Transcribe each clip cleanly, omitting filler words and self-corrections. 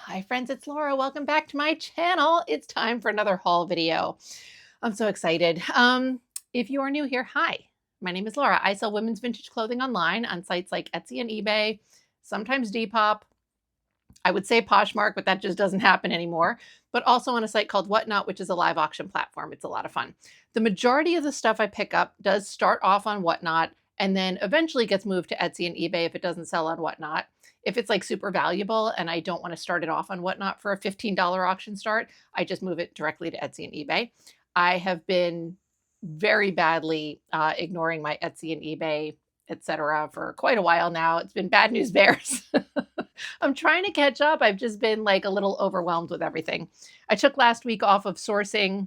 Hi friends, it's Laura. Welcome back to my channel. It's time for another haul video. I'm so excited. If you are new here, hi. My name is Laura. I sell women's vintage clothing online on sites like Etsy and eBay, sometimes Depop. I would say Poshmark, but that just doesn't happen anymore. But also on a site called Whatnot, which is a live auction platform. It's a lot of fun. The majority of the stuff I pick up does start off on Whatnot and then eventually gets moved to Etsy and eBay if it doesn't sell on Whatnot. If it's like super valuable and I don't want to start it off on Whatnot for a $15 auction start, I just move it directly to Etsy and eBay. I have been very badly ignoring my Etsy and eBay, etc., for quite a while now. It's been bad news bears. I'm trying to catch up. I've just been like a little overwhelmed with everything. I took last week off of sourcing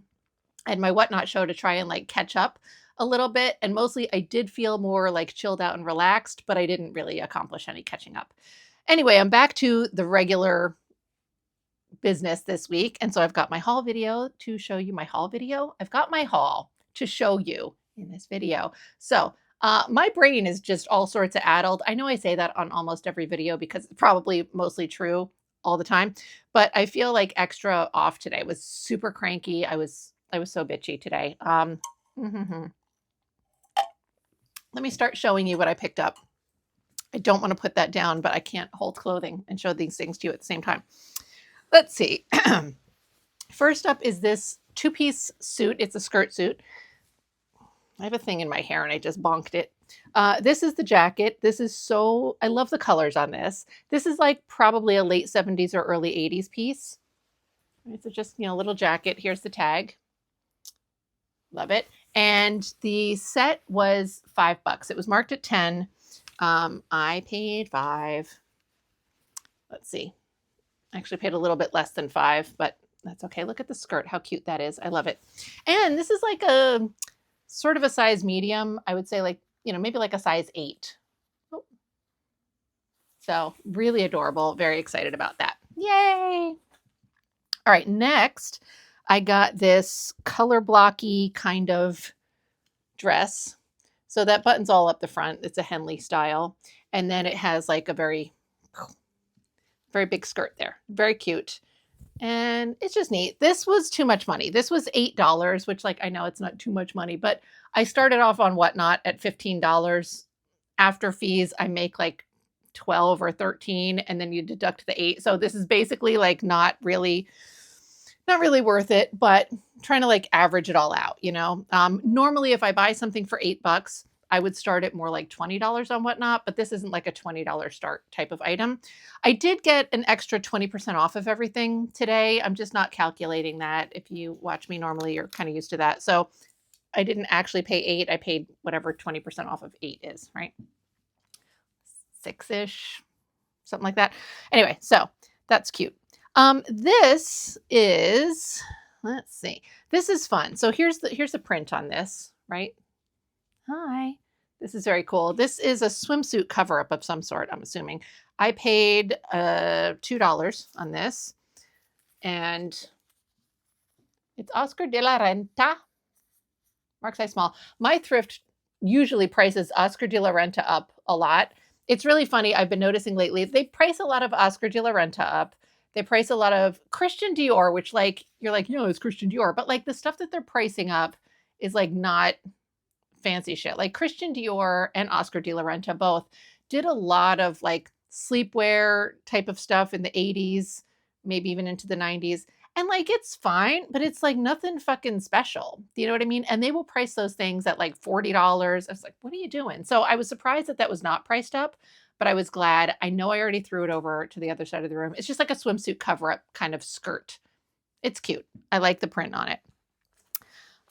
and my Whatnot show to try and like catch up a little bit. And mostly I did feel more like chilled out and relaxed, but I didn't really accomplish any catching up. Anyway, I'm back to the regular business this week. And so I've got my haul video to show you my haul video. I've got my haul to show you in this video. So my brain is just all sorts of addled. I know I say that on almost every video because it's probably mostly true all the time, but I feel like extra off today. I was super cranky. I was so bitchy today. Let me start showing you what I picked up. I don't want to put that down, but I can't hold clothing and show these things to you at the same time. Let's see. First up is this two-piece suit. It's a skirt suit. I have a thing in my hair and I just bonked it. This is the jacket. This is so, I love the colors on this. This is like probably a late 70s or early 80s piece. It's just, a little jacket. Here's the tag. Love it. And the set was $5. It was marked at 10. I paid 5. Let's see. I actually paid a little bit less than 5, but that's okay. Look at the skirt. How cute that is. I love it. And this is like a sort of a size medium. I would say like, maybe like a size 8. Oh. So really adorable. Very excited about that. Yay. All right. Next, I got this color blocky kind of dress. So that button's all up the front. It's a Henley style. And then it has like a very big skirt there. Very cute. And it's just neat. This was too much money. This was $8, which like, I know it's not too much money, but I started off on Whatnot at $15. After fees, I make like 12 or 13, and then you deduct the 8. So this is basically like not really worth it, but trying to like average it all out, Normally if I buy something for $8, I would start at more like $20 on Whatnot, but this isn't like a $20 start type of item. I did get an extra 20% off of everything today. I'm just not calculating that. If you watch me normally, you're kind of used to that. So I didn't actually pay 8. I paid whatever 20% off of 8 is, right? 6-ish, something like that. Anyway, so that's cute. This is, let's see, this is fun. So here's the print on this, right? Hi. This is very cool. This is a swimsuit cover-up of some sort, I'm assuming. I paid $2 on this. And it's Oscar de la Renta. Mark size small. My thrift usually prices Oscar de la Renta up a lot. It's really funny. I've been noticing lately, they price a lot of Oscar de la Renta up. They price a lot of Christian Dior, which like, you're like, it's Christian Dior. But like the stuff that they're pricing up is like not fancy shit. Like Christian Dior and Oscar de la Renta both did a lot of like sleepwear type of stuff in the 80s, maybe even into the 90s. And like, it's fine, but it's like nothing fucking special. Do you know what I mean? And they will price those things at like $40. I was like, what are you doing? So I was surprised that that was not priced up, but I was glad. I know I already threw it over to the other side of the room. It's just like a swimsuit cover-up kind of skirt. It's cute. I like the print on it.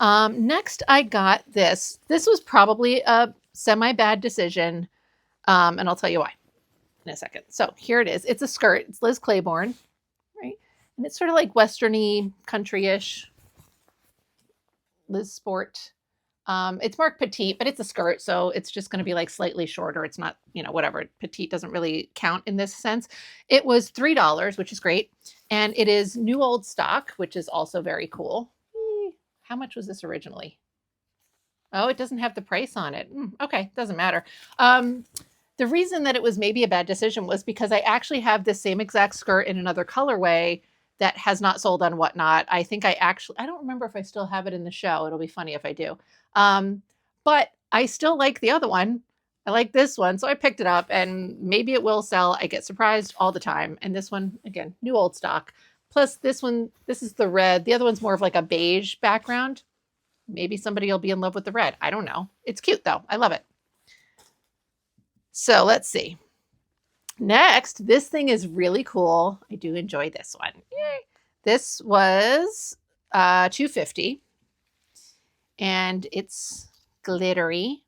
Next, I got this. This was probably a semi-bad decision, and I'll tell you why in a second. So here it is. It's a skirt. It's Liz Claiborne, right? And it's sort of like westerny, country-ish. Liz Sport. It's marked petite, but it's a skirt, so it's just going to be like slightly shorter. It's not, whatever. Petite doesn't really count in this sense. It was $3, which is great. And it is new old stock, which is also very cool. How much was this originally? Oh, it doesn't have the price on it. Okay, doesn't matter. The reason that it was maybe a bad decision was because I actually have the same exact skirt in another colorway that has not sold on Whatnot. I think I don't remember if I still have it in the show. It'll be funny if I do. But I still like the other one. I like this one. So I picked it up and maybe it will sell. I get surprised all the time. And this one, again, new old stock. Plus this one, this is the red. The other one's more of like a beige background. Maybe somebody will be in love with the red. I don't know. It's cute though. I love it. So let's see. Next, this thing is really cool. I do enjoy this one. Yay. This was $250 and it's glittery,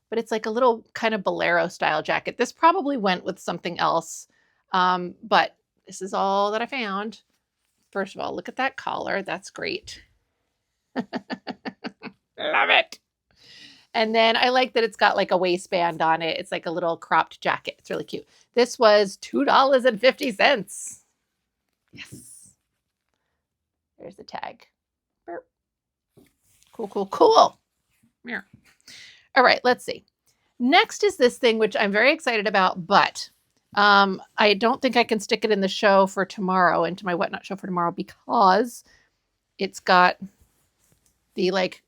but it's like a little kind of bolero style jacket. This probably went with something else, but this is all that I found. First of all, look at that collar. That's great. Love it. And then I like that it's got like a waistband on it. It's like a little cropped jacket. It's really cute. This was $2.50. Yes. There's the tag. Burp. Cool, cool, cool. Here. All right, let's see. Next is this thing, which I'm very excited about, but I don't think I can stick it in the show for tomorrow, into my Whatnot show for tomorrow, because it's got the like,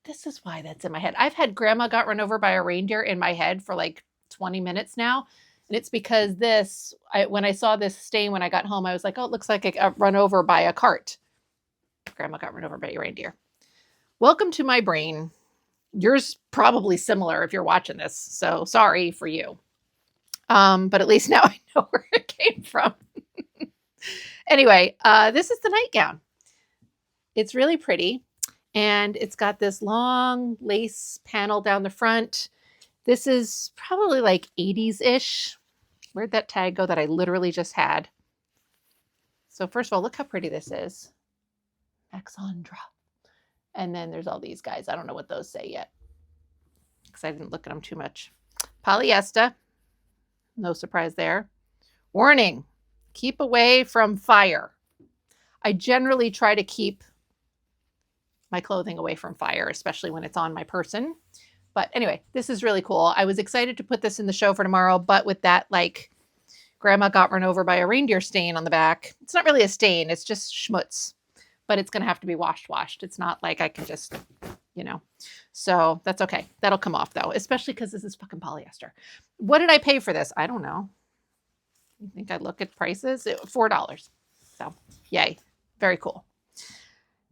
this is why that's in my head. I've had Grandma Got Run Over by a Reindeer in my head for like 20 minutes now. And it's because this, when I saw this stain when I got home, I was like, oh, it looks like I got run over by a cart. Grandma got run over by a reindeer. Welcome to my brain. Yours probably similar if you're watching this. So sorry for you. But at least now I know where it came from. Anyway, this is the nightgown. It's really pretty. And it's got this long lace panel down the front. This is probably like 80s-ish. Where'd that tag go that I literally just had? So first of all, look how pretty this is. Alexandra. And then there's all these guys. I don't know what those say yet, because I didn't look at them too much. Polyester. No surprise there. Warning. Keep away from fire. I generally try to keep my clothing away from fire, especially when it's on my person. But anyway, this is really cool. I was excited to put this in the show for tomorrow, but with that, like, Grandma Got Run Over by a Reindeer stain on the back. It's not really a stain. It's just schmutz, but it's going to have to be washed. It's not like I can just, you know, so that's okay. That'll come off though, especially because this is fucking polyester. What did I pay for this? I don't know. You think I'd look at prices? $4. So yay. Very cool.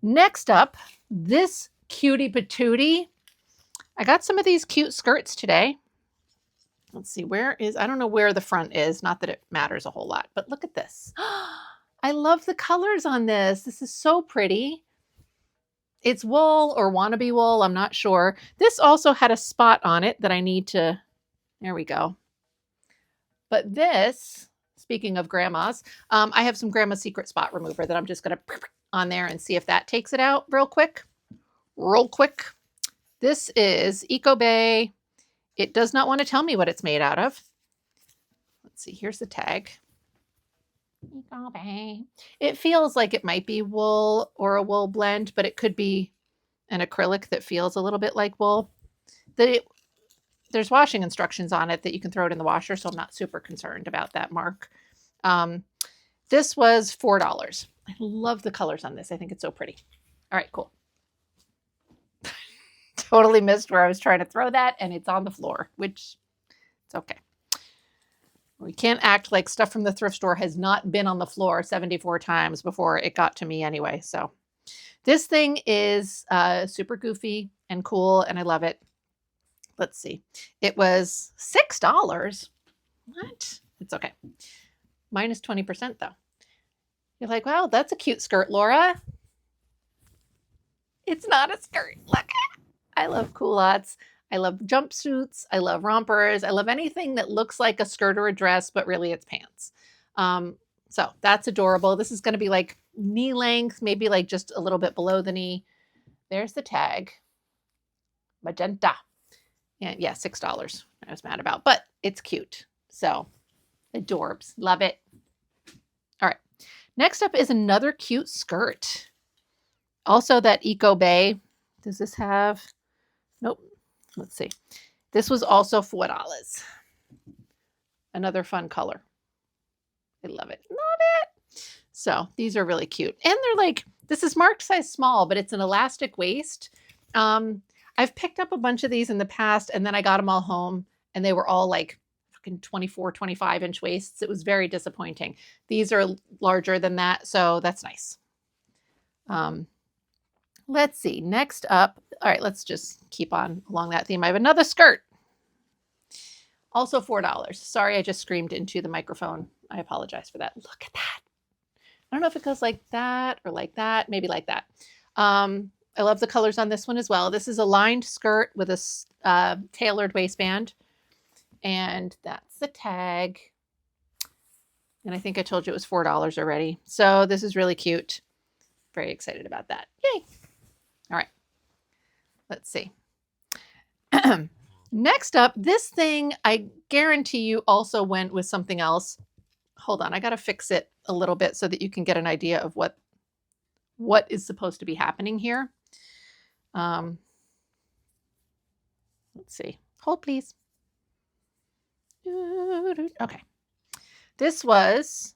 Next up, this cutie patootie. I got some of these cute skirts today. Let's see, I don't know where the front is. Not that it matters a whole lot, but look at this. I love the colors on this. This is so pretty. It's wool or wannabe wool. I'm not sure. This also had a spot on it that I need to, there we go. But this, speaking of grandmas, I have some Grandma's Secret Spot Remover that I'm just going to on there and see if that takes it out real quick. This is Eco Bay. It does not want to tell me what it's made out of. Let's see, here's the tag. Eco Bay. It feels like it might be wool or a wool blend, but it could be an acrylic that feels a little bit like wool. There's washing instructions on it that you can throw it in the washer, so I'm not super concerned about that mark. This was $4. I love the colors on this. I think it's so pretty. All right, cool. Totally missed where I was trying to throw that, and it's on the floor, which it's okay. We can't act like stuff from the thrift store has not been on the floor 74 times before it got to me anyway. So this thing is super goofy and cool, and I love it. Let's see. It was $6. What? It's okay. Minus 20% though. You're like, wow, that's a cute skirt, Laura. It's not a skirt. Look. I love culottes. I love jumpsuits. I love rompers. I love anything that looks like a skirt or a dress, but really it's pants. So that's adorable. This is going to be like knee length, maybe like just a little bit below the knee. There's the tag. Magenta. Yeah, $6 I was mad about, but it's cute. So adorbs. Love it. All right. Next up is another cute skirt. Also that Eco Bay. Does this have... Nope. Let's see. This was also $4. Another fun color. I love it. Love it. So these are really cute. And they're like, this is marked size small, but it's an elastic waist. I've picked up a bunch of these in the past, and then I got them all home, and they were all like fucking 24, 25-inch waists. It was very disappointing. These are larger than that, so that's nice. Let's see. Next up, all right, let's just keep on along that theme. I have another skirt. Also $4. Sorry, I just screamed into the microphone. I apologize for that. Look at that. I don't know if it goes like that or like that, maybe like that. I love the colors on this one as well. This is a lined skirt with a tailored waistband. And that's the tag. And I think I told you it was $4 already. So this is really cute. Very excited about that. Yay. All right. Let's see. Next up, this thing, I guarantee you also went with something else. Hold on. I got to fix it a little bit so that you can get an idea of what is supposed to be happening here. Let's see. Hold, please. Okay. This was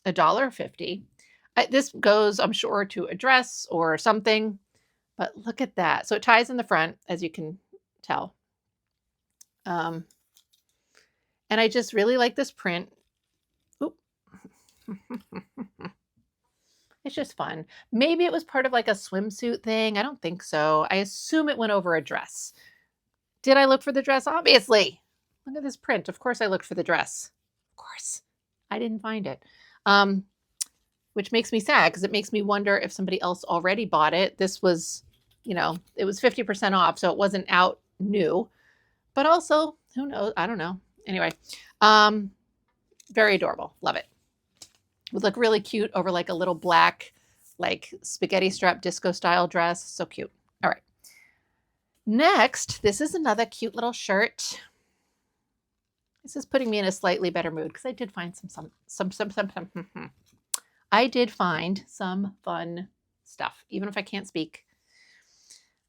$1.50. This goes, I'm sure, to a dress or something, but look at that. So it ties in the front, as you can tell. And I just really like this print. Oop. It's just fun. Maybe it was part of like a swimsuit thing. I don't think so. I assume it went over a dress. Did I look for the dress? Obviously. Look at this print. Of course I looked for the dress. Of course. I didn't find it. Which makes me sad because it makes me wonder if somebody else already bought it. This was, it was 50% off, so it wasn't out new. But also, who knows? I don't know. Anyway, very adorable. Love it. It would look really cute over like a little black, like spaghetti strap disco style dress. So cute. All right. Next, this is another cute little shirt. This is putting me in a slightly better mood because I did find some I did find some fun stuff, even if I can't speak.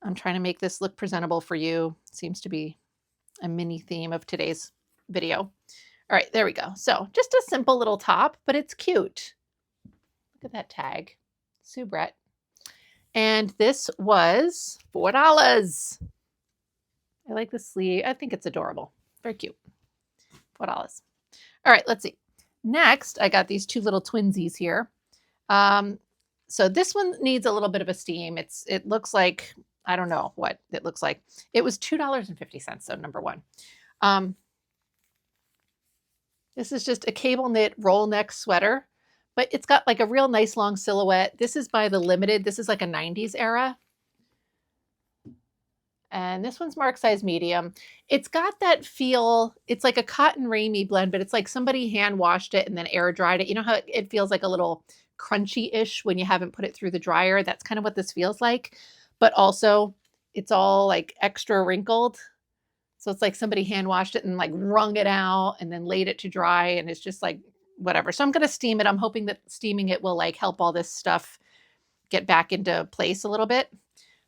I'm trying to make this look presentable for you. Seems to be a mini theme of today's video. All right, there we go. So just a simple little top, but it's cute. Look at that tag, Soubrette. And this was $4. I like the sleeve. I think it's adorable. Very cute. $4. All right, let's see. Next, I got these two little twinsies here. So this one needs a little bit of a steam. It looks like, I don't know what it looks like. It was $2.50, so number one. This is just a cable knit roll neck sweater, but it's got like a real nice long silhouette. This is by the Limited. This is like a 90s era. And this one's marked size medium. It's got that feel. It's like a cotton ramie blend, but it's like somebody hand washed it and then air dried it. You know how it feels like a little crunchy-ish when you haven't put it through the dryer? That's kind of what this feels like. But also it's all like extra wrinkled. So it's like somebody hand washed it and like wrung it out and then laid it to dry. And it's just like whatever. So I'm going to steam it. I'm hoping that steaming it will like help all this stuff get back into place a little bit.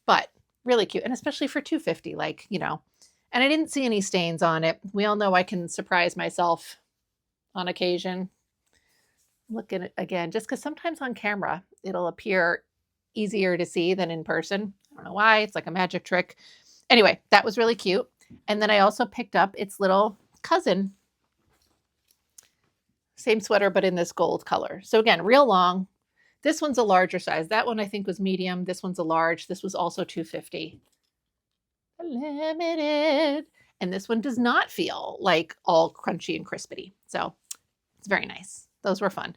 But really cute. And especially for $2.50, like, and I didn't see any stains on it. We all know I can surprise myself on occasion. Look at it again, just because sometimes on camera, it'll appear easier to see than in person. I don't know why. It's like a magic trick. Anyway, that was really cute. And then I also picked up its little cousin. Same sweater, but in this gold color. So again, real long. This one's a larger size. That one I think was medium. This one's a large. This was also $2.50. Limited. And this one does not feel like all crunchy and crispy. So it's very nice. Those were fun.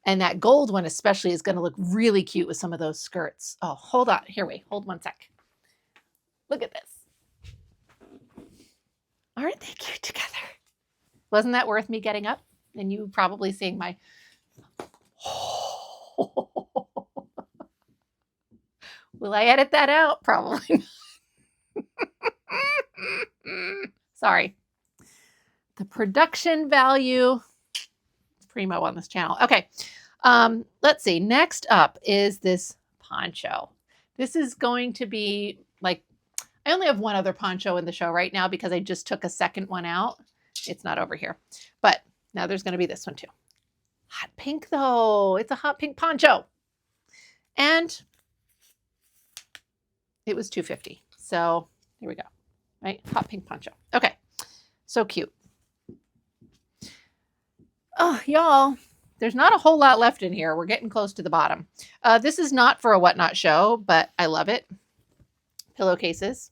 And that gold one especially is going to look really cute with some of those skirts. Oh, hold on. Here, wait. Hold one sec. Look at this. Aren't they cute together? Wasn't that worth me getting up? And you probably seeing my... Will I edit that out? Probably not. Sorry. The production value is primo on this channel. Okay. Let's see. Next up is this poncho. This is going to be like, I only have one other poncho in the show right now because I just took a second one out. It's not over here. But now there's going to be this one too. Hot pink though. It's a hot pink poncho. And it was $2.50. So here we go. Right? Hot pink poncho. Okay. So cute. Oh, y'all, there's not a whole lot left in here. We're getting close to the bottom. This is not for a Whatnot show, but I love it. Pillowcases.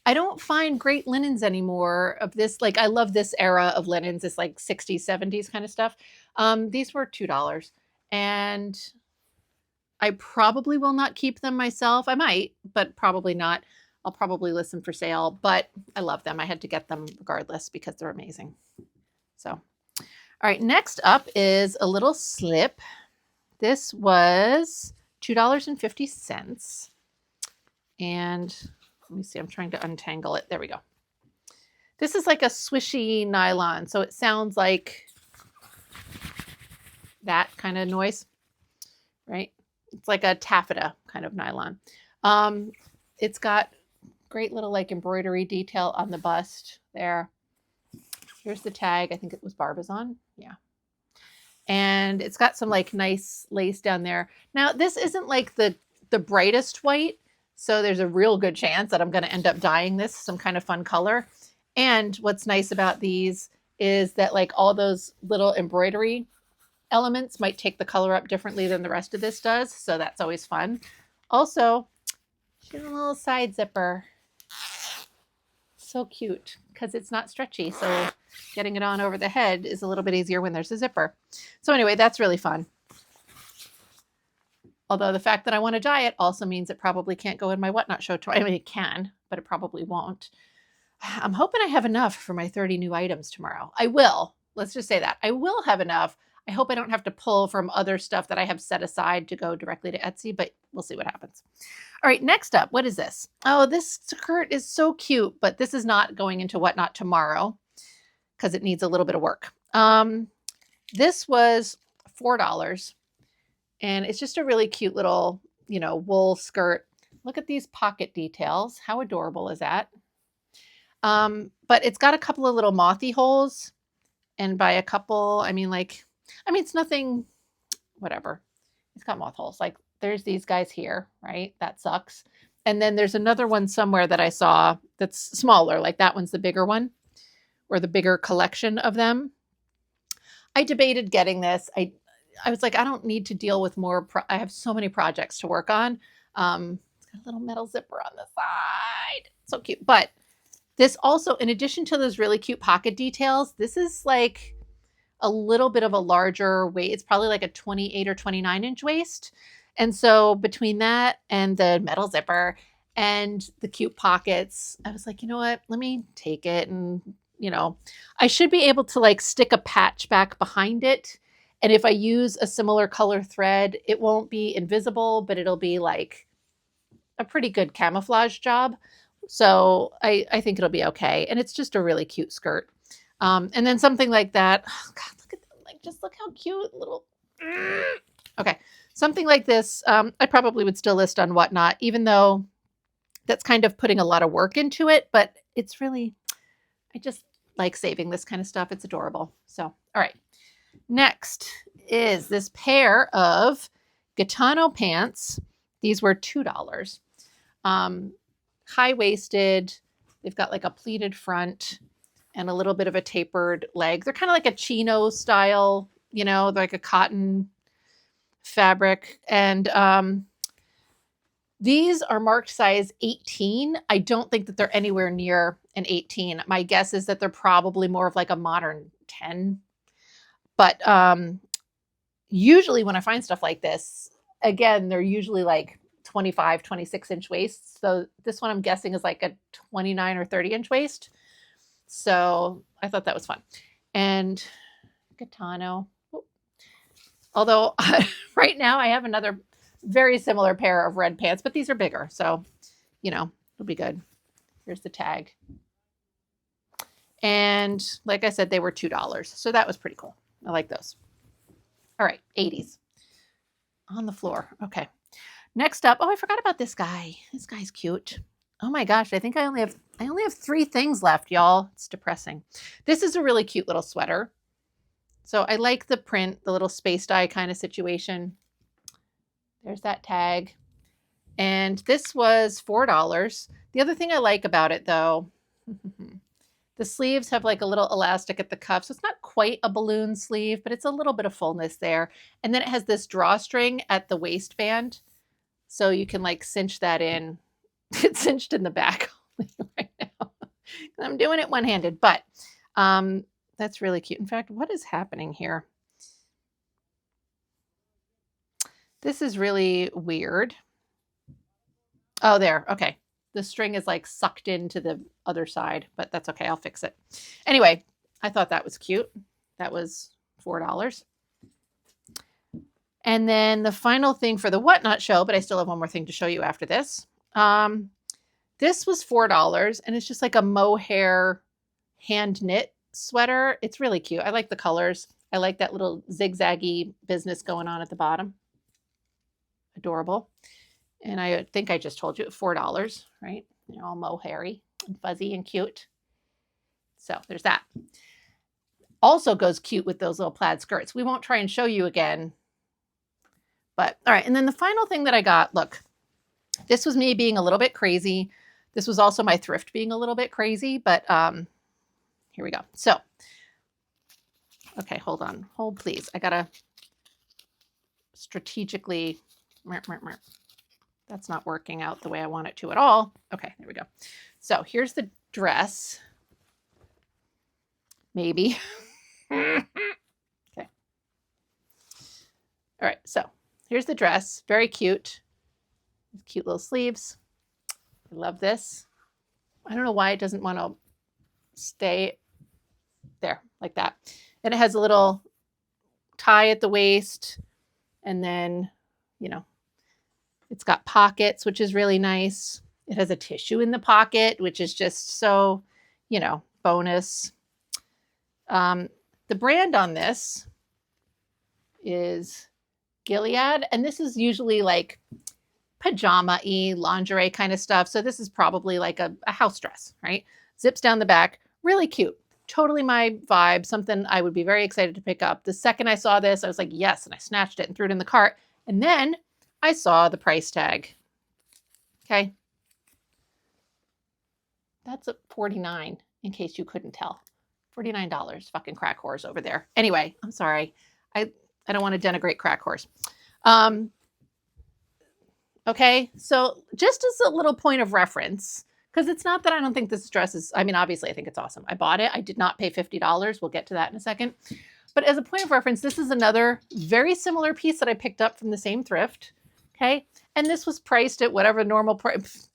I don't find great linens anymore of this. Like, I love this era of linens. It's like 60s, 70s kind of stuff. These were $2. And I probably will not keep them myself. I might, but probably not. I'll probably list them for sale, but I love them. I had to get them regardless because they're amazing. So, all right, next up is a little slip. This was $2.50. And let me see, I'm trying to untangle it. There we go. This is like a swishy nylon. So it sounds like that kind of noise, right? It's like a taffeta kind of nylon. It's got great little like embroidery detail on the bust there. Here's the tag. I think it was Barbizon. Yeah. And it's got some like nice lace down there. Now, this isn't like the brightest white. So there's a real good chance that I'm going to end up dyeing this some kind of fun color. And what's nice about these is that like all those little embroidery elements might take the color up differently than the rest of this does. So that's always fun. Also, she's a little side zipper. So cute because it's not stretchy. So getting it on over the head is a little bit easier when there's a zipper. So anyway, that's really fun. Although the fact that I want to dye it also means it probably can't go in my Whatnot show tomorrow. I mean, it can, but it probably won't. I'm hoping I have enough for my 30 new items tomorrow. I will. Let's just say that. I will have enough. I hope I don't have to pull from other stuff that I have set aside to go directly to Etsy, but we'll see what happens. All right, next up, what is this? Oh, this skirt is so cute, but this is not going into Whatnot tomorrow because it needs a little bit of work. This was $4, and it's just a really cute little, wool skirt. Look at these pocket details. How adorable is that? But it's got a couple of little mothy holes, and by a couple, I mean, it's nothing, whatever. It's got moth holes. Like there's these guys here, right? That sucks. And then there's another one somewhere that I saw that's smaller. Like that one's the bigger one, or the bigger collection of them. I debated getting this. I was like, I don't need to deal with more. I have so many projects to work on. It's got a little metal zipper on the side. So cute. But this also, in addition to those really cute pocket details, this is like a little bit of a larger waist. It's probably like a 28 or 29 inch waist. And so between that and the metal zipper and the cute pockets, I was like, you know what, let me take it. And, I should be able to like stick a patch back behind it. And if I use a similar color thread, it won't be invisible, but it'll be like a pretty good camouflage job. So I think it'll be okay. And it's just a really cute skirt. And then something like that. Oh God, look at that. Like, just look how cute little. Okay. Something like this, I probably would still list on Whatnot, even though that's kind of putting a lot of work into it. But it's really, I just like saving this kind of stuff. It's adorable. So, all right. Next is this pair of Gitano pants. These were $2. High-waisted. They've got like a pleated front and a little bit of a tapered leg. They're kind of like a chino style, like a cotton fabric. And these are marked size 18. I don't think that they're anywhere near an 18. My guess is that they're probably more of like a modern 10. But usually when I find stuff like this, again, they're usually like 25, 26 inch waists. So this one I'm guessing is like a 29 or 30 inch waist. So I thought that was fun. And Gitano. Although right now I have another very similar pair of red pants, but these are bigger. So, it'll be good. Here's the tag. And like I said, they were $2. So that was pretty cool. I like those. All right, 80s. On the floor. Okay. Next up, I forgot about this guy. This guy's cute. Oh my gosh, I think I only have 3 things left, y'all. It's depressing. This is a really cute little sweater. So I like the print, the little space dye kind of situation. There's that tag. And this was $4. The other thing I like about it though, the sleeves have like a little elastic at the cuff. So it's not quite a balloon sleeve, but it's a little bit of fullness there. And then it has this drawstring at the waistband. So you can like cinch that in. It's cinched in the back right now. I'm doing it one-handed, but that's really cute. In fact, what is happening here? This is really weird. Oh, there. Okay. The string is like sucked into the other side, but that's okay. I'll fix it. Anyway, I thought that was cute. That was $4. And then the final thing for the whatnot show, but I still have one more thing to show you after this. This was $4 and it's just like a mohair hand knit sweater. It's really cute. I like the colors. I like that little zigzaggy business going on at the bottom. Adorable. And I think I just told you $4, right? They're all mohairy and fuzzy and cute. So there's that. Also goes cute with those little plaid skirts. We won't try and show you again. But all right. And then the final thing that I got, look, this was me being a little bit crazy. This was also my thrift being a little bit crazy, but here we go. So, okay, hold on. Hold, please. I got to strategically, that's not working out the way I want it to at all. Okay, there we go. So here's the dress. Maybe. Okay. All right, so here's the dress. Very cute. Cute little sleeves. I love this. I don't know why it doesn't want to stay there like that. And it has a little tie at the waist. And then, you know, it's got pockets, which is really nice. It has a tissue in the pocket, which is just so, you know, bonus. The brand on this is Gilead. And this is usually like pajama-y, lingerie kind of stuff. So this is probably like a house dress, right? Zips down the back. Really cute. Totally my vibe. Something I would be very excited to pick up. The second I saw this, I was like, yes. And I snatched it and threw it in the cart. And then I saw the price tag. Okay. That's a $49, in case you couldn't tell. $49. Fucking crack whores over there. Anyway, I'm sorry. I don't want to denigrate crack whores. Okay, so just as a little point of reference, because it's not that I don't think this dress is, I mean, obviously I think it's awesome. I bought it. I did not pay $50. We'll get to that in a second. But as a point of reference, this is another very similar piece that I picked up from the same thrift. Okay, and this was priced at whatever normal price.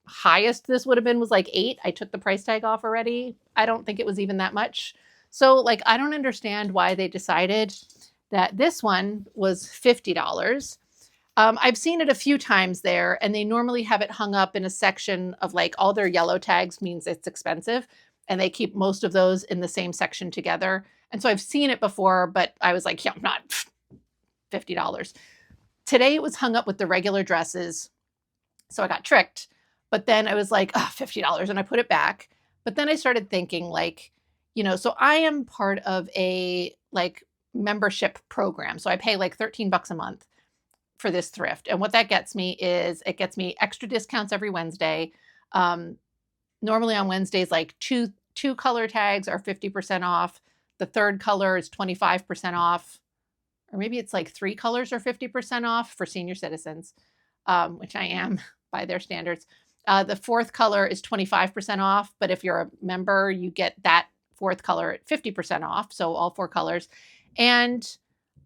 Highest this would have been was like $8. I took the price tag off already. I don't think it was even that much. So like, I don't understand why they decided that this one was $50. I've seen it a few times there, and they normally have it hung up in a section of like all their yellow tags means it's expensive, and they keep most of those in the same section together. And so I've seen it before, but I was like, yeah, I'm not $50. Today it was hung up with the regular dresses, so I got tricked. But then I was like, oh, $50, and I put it back. But then I started thinking like, you know, so I am part of a like membership program. So I pay like $13 a month for this thrift. And what that gets me is it gets me extra discounts every Wednesday. Normally on Wednesdays, like two color tags are 50% off. The third color is 25% off. Or maybe it's like 3 colors are 50% off for senior citizens, which I am by their standards. The fourth color is 25% off. But if you're a member, you get that fourth color at 50% off. So all 4 colors. And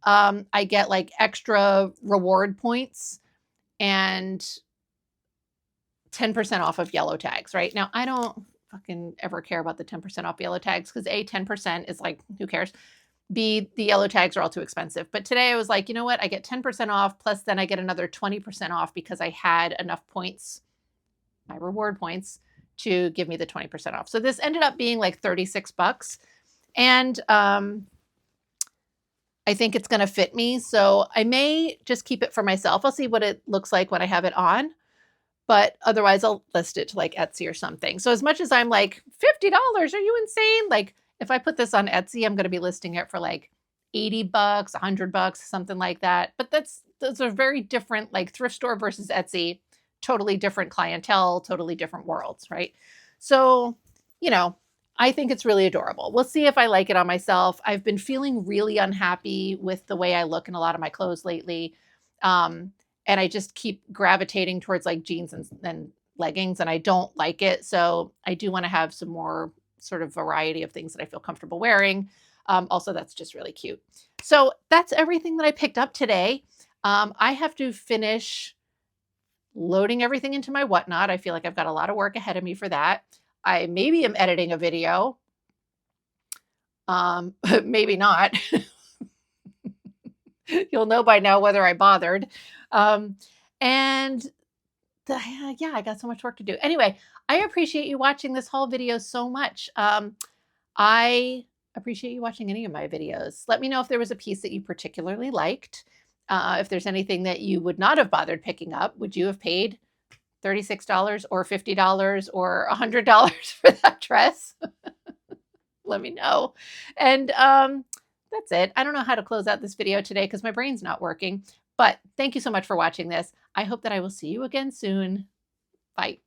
I get like extra reward points and 10% off of yellow tags, right? Now, I don't fucking ever care about the 10% off yellow tags because A, 10% is like, who cares? B, the yellow tags are all too expensive. But today I was like, you know what? I get 10% off, plus then I get another 20% off because I had enough points, my reward points, to give me the 20% off. So this ended up being like $36. And I think it's going to fit me. So I may just keep it for myself. I'll see what it looks like when I have it on. but otherwise I'll list it to like Etsy or something. So as much as I'm like $50, are you insane? Like if I put this on Etsy, I'm going to be listing it for like 80 bucks, 100 bucks, something like that. But those are very different, like thrift store versus Etsy, totally different clientele, totally different worlds, right? So, you know, I think it's really adorable. We'll see if I like it on myself. I've been feeling really unhappy with the way I look in a lot of my clothes lately. And I just keep gravitating towards like jeans and leggings, and I don't like it. So I do want to have some more sort of variety of things that I feel comfortable wearing. Also, that's just really cute. So that's everything that I picked up today. I have to finish loading everything into my whatnot. I feel like I've got a lot of work ahead of me for that. I maybe am editing a video. Maybe not. You'll know by now whether I bothered. And yeah, I got so much work to do. Anyway, I appreciate you watching this whole video so much. I appreciate you watching any of my videos. Let me know if there was a piece that you particularly liked. If there's anything that you would not have bothered picking up, would you have paid $36 or $50 or $100 for that dress? Let me know. And that's it. I don't know how to close out this video today because my brain's not working. But thank you so much for watching this. I hope that I will see you again soon. Bye.